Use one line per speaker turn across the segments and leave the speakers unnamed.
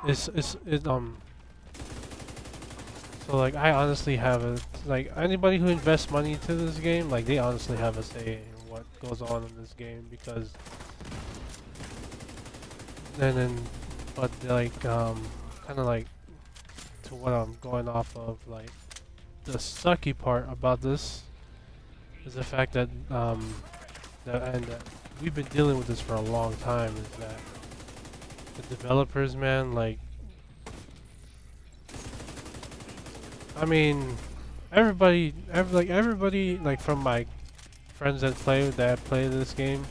it So like I honestly have a like anybody who invests money into this game, like they honestly have a say in what goes on in this game because and then but like kind of like to what I'm going off of, like the sucky part about this is the fact that that we've been dealing with this for a long time, is that the developers, man, like I mean everybody like from my friends that play this game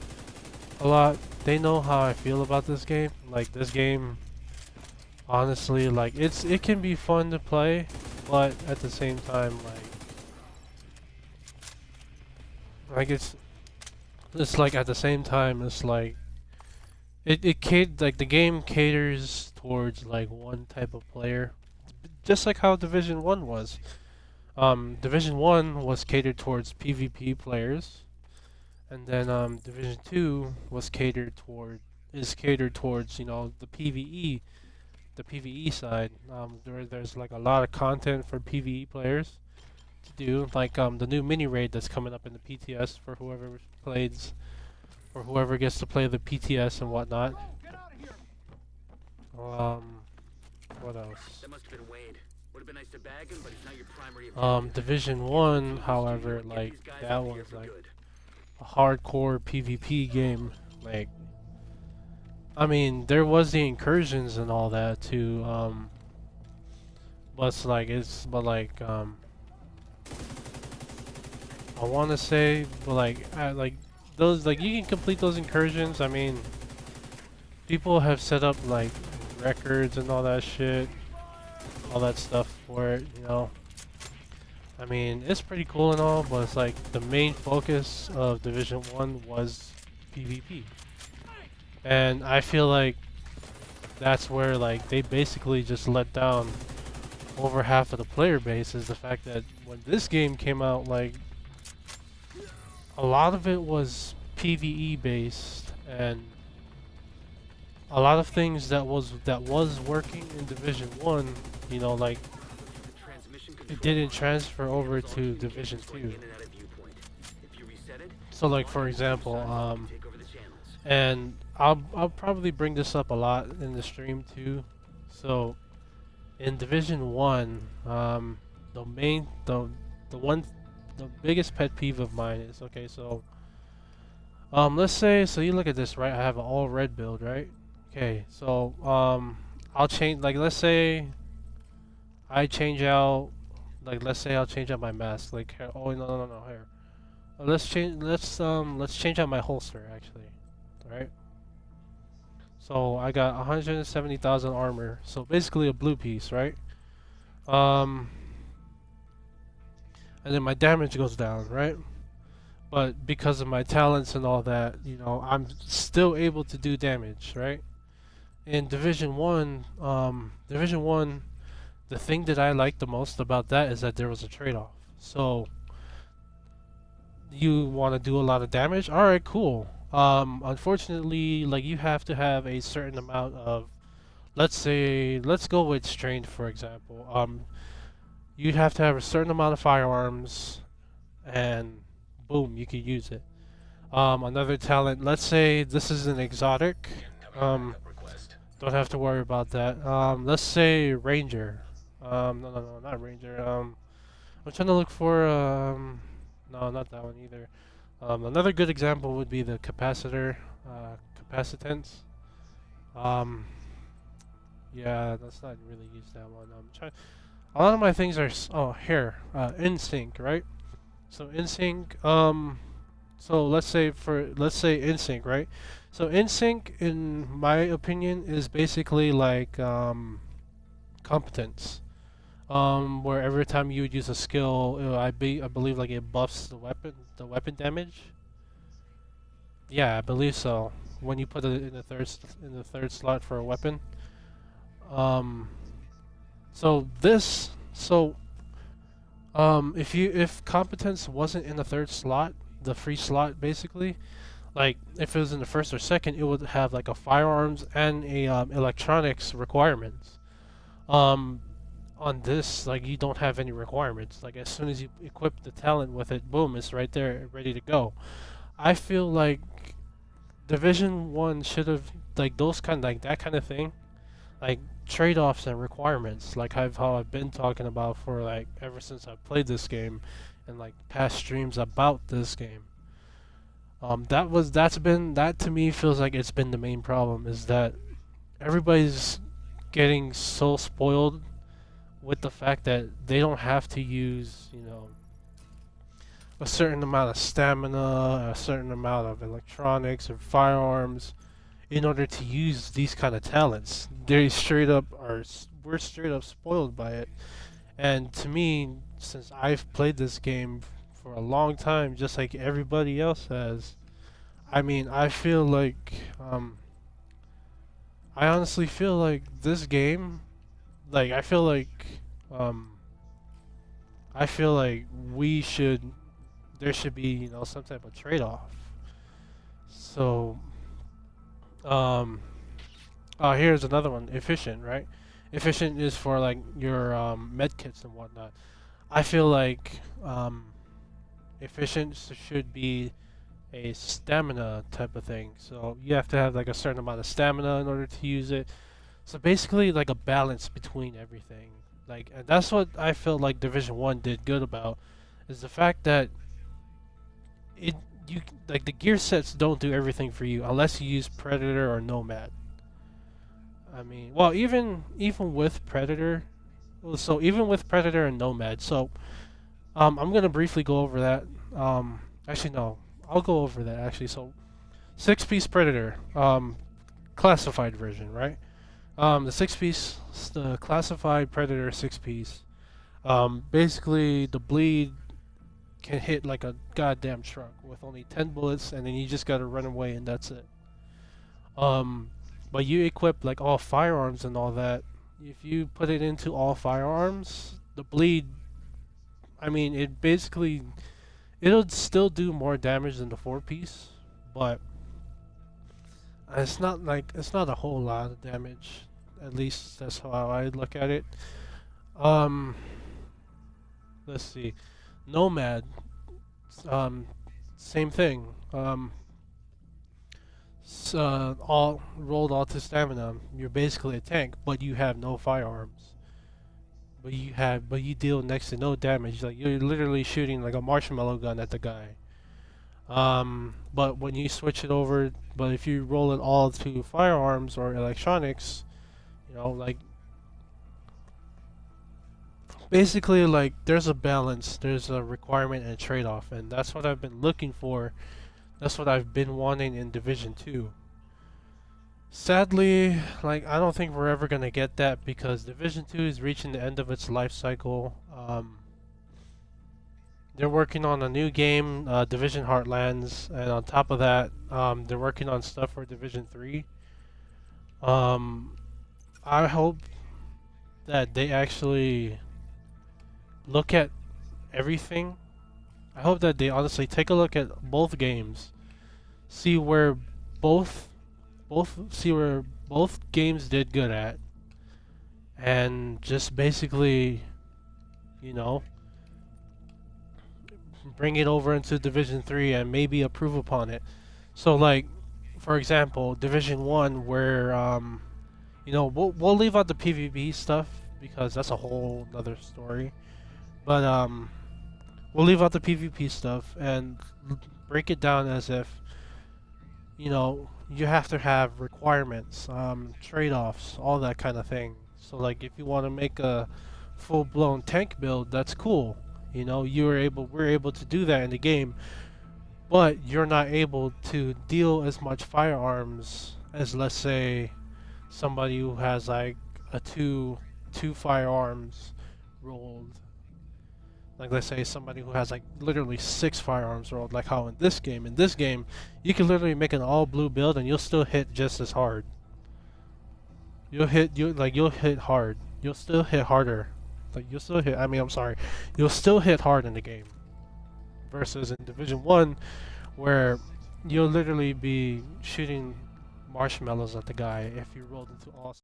a lot, they know how I feel about this game. Like this game, honestly, like it can be fun to play, but at the same time, like it's like at the same time, it's like like the game caters towards like one type of player, just like how Division 1 was. Division 1 was catered towards PvP players, and then Division 2 was catered towards, you know, the PVE side. There's like a lot of content for PVE players to do, like the new mini raid that's coming up in the PTS for whoever plays or whoever gets to play the PTS and whatnot. What else?
That must have been Wade. Would have been nice to bag him, but he's not your primary
Division 1, however, like that was like a hardcore PvP game. Like, I mean, there was the incursions and all that too. But like I want to say, but like those, like you can complete those incursions. I mean, people have set up like records and all that shit, all that stuff for it, you know. I mean, it's pretty cool and all, but it's like the main focus of Division 1 was PvP. And I feel like that's where like they basically just let down over half of the player base, is the fact that when this game came out, like a lot of it was PvE based, and a lot of things that was working in Division 1, you know, like it didn't transfer over to Division 2. So like for example, and I'll probably bring this up a lot in the stream too. So in Division 1, the main the biggest pet peeve of mine is, okay, so let's say, so you look at this, right? I have an all red build, right? Okay, so I'll change, like let's say I change out, like let's say I'll change out my mask, like here, oh no here. Let's change out my holster actually, right? So I got 170,000 armor, so basically a blue piece, right? And then my damage goes down, right? But because of my talents and all that, you know, I'm still able to do damage, right? In Division 1, the thing that I like the most about that is that there was a trade-off. So you want to do a lot of damage? All right, cool. Unfortunately, like you have to have a certain amount of, let's go with strength for example. You have to have a certain amount of firearms, and boom, you could use it. Another talent, let's say this is an exotic. Don't have to worry about that. Let's say ranger. No, not ranger. I'm trying to look for no, not that one either. Another good example would be the capacitor, capacitance. Yeah, let's not really use that one. I'm trying. A lot of my things are here, in sync, right? So in sync. So let's say in sync, right? So in sync, in my opinion, is basically like competence. Where every time you would use a skill, I believe like it buffs the weapon damage. Yeah, I believe so. When you put it in the third slot for a weapon. If competence wasn't in the third slot, the free slot basically, Like if it was in the first or second, it would have like a firearms and a electronics requirements. Um, on this, like you don't have any requirements. Like as soon as you equip the talent with it, boom, it's right there, ready to go. I feel like Division One should have like those kind like that kind of thing, like trade-offs and requirements, like how I've been talking about for like ever since I played this game, and like past streams about this game. That to me feels like it's been the main problem is that everybody's getting so spoiled with the fact that they don't have to use, a certain amount of stamina, a certain amount of electronics or firearms in order to use these kind of talents. We're straight up spoiled by it. And to me, since I've played this game for a long time, just like everybody else has, I mean, I honestly feel like this game, like, um, I feel like there should be, some type of trade-off. So, um, here's another one, efficient, right? Efficient is for like your med kits and whatnot. I feel like efficient should be a stamina type of thing. So you have to have like a certain amount of stamina in order to use it. So basically like a balance between everything. Like and that's what I felt like Division 1 did good about is the fact that it you like the gear sets don't do everything for you unless you use Predator or Nomad. I mean, well even with Predator, so even with Predator and Nomad. So I'm gonna briefly go over that. Actually no, I'll go over that actually. So six-piece Predator, classified version, right? The six-piece, the classified Predator six-piece. Basically the bleed can hit like a goddamn truck with only 10 bullets, and then you just gotta run away, and that's it. But you equip like all firearms and all that. If you put it into all firearms, the bleed, I mean, it'll still do more damage than the four-piece, but it's not a whole lot of damage. At least that's how I look at it. Um, let's see, Nomad, um, same thing. All rolled all to stamina. You're basically a tank, but you have no firearms. But you deal next to no damage. Like you're literally shooting like a marshmallow gun at the guy. But when you switch it over, but if you roll it all to firearms or electronics, like basically like there's a balance, there's a requirement and a trade-off, and that's what I've been looking for. That's what I've been wanting in Division 2. Sadly, like I don't think we're ever gonna get that because Division 2 is reaching the end of its life cycle. They're working on a new game, Division Heartlands, and on top of that, they're working on stuff for Division 3. I hope that they actually look at everything. I hope that they honestly take a look at both games, see where both see where both games did good at, and just basically, you know, bring it over into Division 3 and maybe approve upon it. So like, for example, Division 1 where we'll leave out the PvP stuff because that's a whole other story. But we'll leave out the PvP stuff and break it down as if you have to have requirements, trade-offs, all that kind of thing. So like if you want to make a full-blown tank build, that's cool. We're able to do that in the game, but you're not able to deal as much firearms as, let's say, somebody who has like a two firearms rolled. Like let's say somebody who has like literally 6 firearms rolled, like how in this game you can literally make an all blue build and you'll still hit just as hard. You'll hit hard. You'll still hit harder. You'll still hit hard in the game. Versus in Division 1 where you'll literally be shooting marshmallows at the guy if you rolled into all